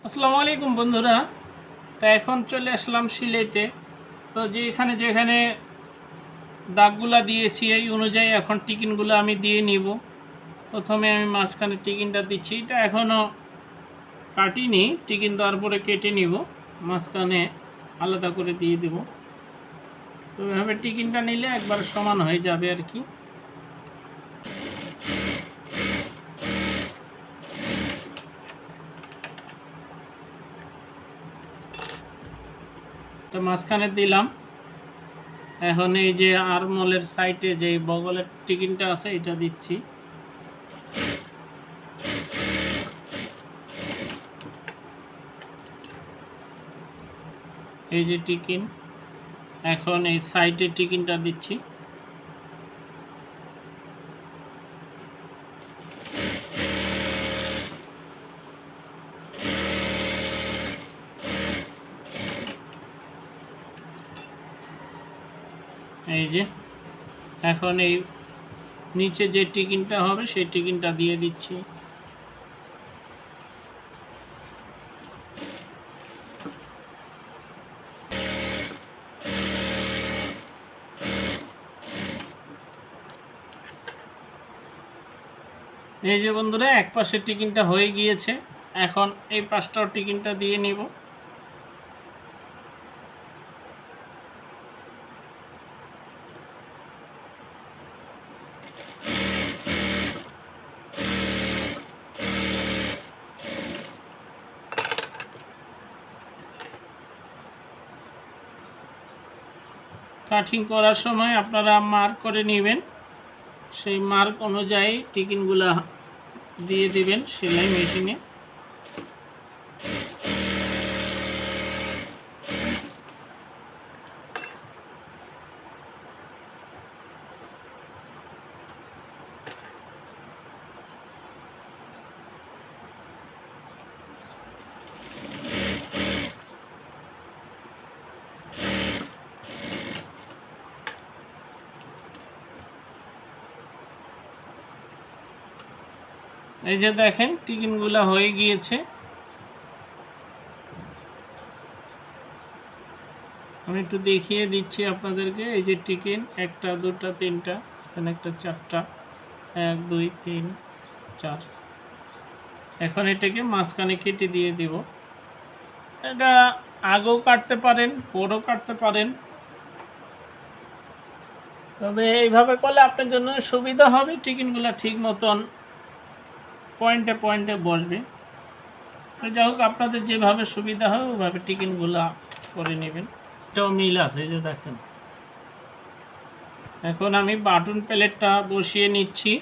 আসসালামু আলাইকুম বন্ধুরা। তো এখন চলে আসলাম সিলাইতে। তো যেখানে যেখানে দাগগুলা দিয়েছি এই অনুযায়ী এখন টিকিনগুলো আমি দিয়ে নিব। প্রথমে আমি মাঝখানে টিকিনটা দিচ্ছি, এটা এখনও কাটিনি, টিকিন দেওয়ার পরে কেটে নিব, মাঝখানে আলাদা করে দিয়ে দেব। তো এভাবে টিকিনটা নিলে একবার সমান হয়ে যাবে আর কি। তো মাঝখানে দিলাম। এখন এই যে আরমোলের সাইডে যে বগলের টিকিনটা আছে এটা দিচ্ছি। এই যে টিকিন, এখন এই সাইডে টিকিনটা দিচ্ছি। এই যে এখন এই নিচে যে টিকিনটা হবে সেই টিকিনটা দিয়ে দিচ্ছি। এই যে বন্ধুরা, এক পাশের টিকিনটা হয়ে গিয়েছে, এখন এই পাশটাও টিকিনটা দিয়ে নিব। কাটিং করার সময় আপনারা মার্ক করে নেবেন, সেই মার্ক অনুযায়ী টিকিনগুলা দিয়ে দিবেন সেলাই মেশিনে। এই যে দেখেন টিকিনগুলা হয়ে গিয়েছে। আমি একটু দেখিয়ে দিচ্ছি আপনাদেরকে। এই যে টিকিন, একটা দুটা তিনটা, এখানে একটা চারটা, 1 2 3 4। এখন এটাকে মাঝখানে কেটে দিয়ে দিব। এটা আগেও কাটতে পারেন, পরেও কাটতে পারেন, তবে এইভাবে করলে আপনার জন্য সুবিধা হবে। টিকিনগুলো ঠিক মতন পয়েন্টে পয়েন্টে বসবে। তো যাই হোক, আপনাদের যেভাবে সুবিধা হয় ওইভাবে টিকিনগুলো করে নেবেন। এটাও মিল আছে, এই যে দেখেন। এখন আমি বাটন প্লেটটা বসিয়ে নিচ্ছি।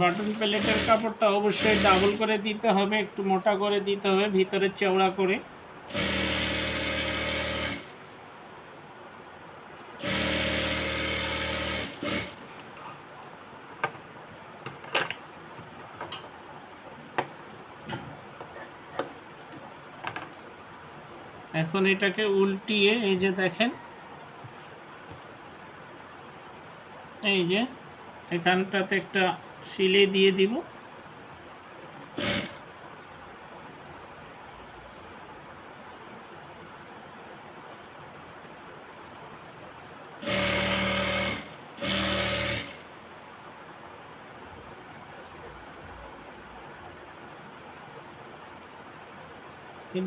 বাটন প্লেটের কাপড়টা অবশ্যই ডাবল করে দিতে হবে, একটু মোটা করে দিতে হবে, ভিতরে চওড়া করে। এখন এটাকে উল্টিয়ে এই যে দেখেন, এই যে এখানটাতে একটা সিলাই দিয়ে দিব।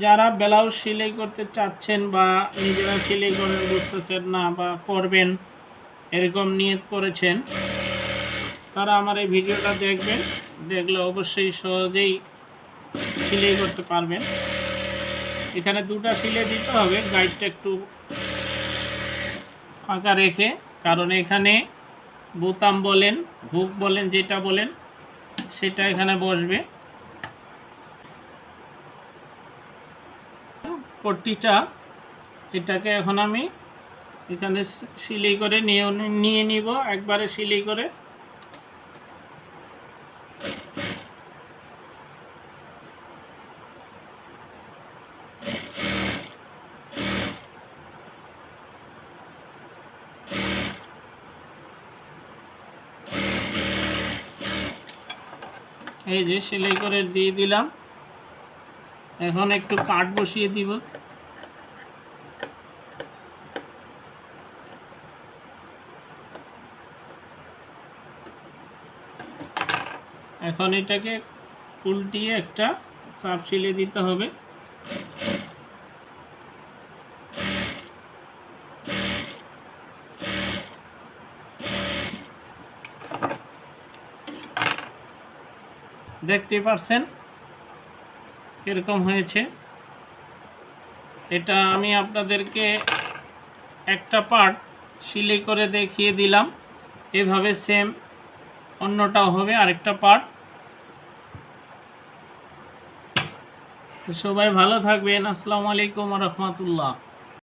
যারা ব্লাউজ সেলাই করতে চাচ্ছেন বা নিজেরা সেলাই করেন বুঝতেছেন না বা করবেন এরকম নিয়ত করেছেন, তারা আমার এই ভিডিওটা দেখবেন, দেখলে অবশ্যই সহজেই সেলাই করতে পারবেন। এখানে দুটো সেলাই দিতে হবে, গাইডটা একটু ফাঁকা রেখে, কারণ এখানে বোতাম বলেন, হুক বলেন, যেটা বলেন সেটা এখানে বসবে। পট্টিটা এটাকে এখন আমি এখানে সেলাই করে নিয়ে নিব, একবারে সেলাই করে। এই যে সেলাই করে দিয়ে দিলাম। এখন একটু কাট বসিয়ে দিব। এখন এটাকে উল্টিয়ে একটা চাপ সিলে দিতে হবে। দেখতে পাচ্ছেন কিরকম হয়েছে। এটা আমি আপনাদেরকে একটা পার্ট সিলাই করে দেখিয়ে দিলাম, এভাবে সেম অন্যটাও হবে আরেকটা পার্ট। সবাই ভালো থাকবেন। আসসালামু আলাইকুম ওয়া রাহমাতুল্লাহ।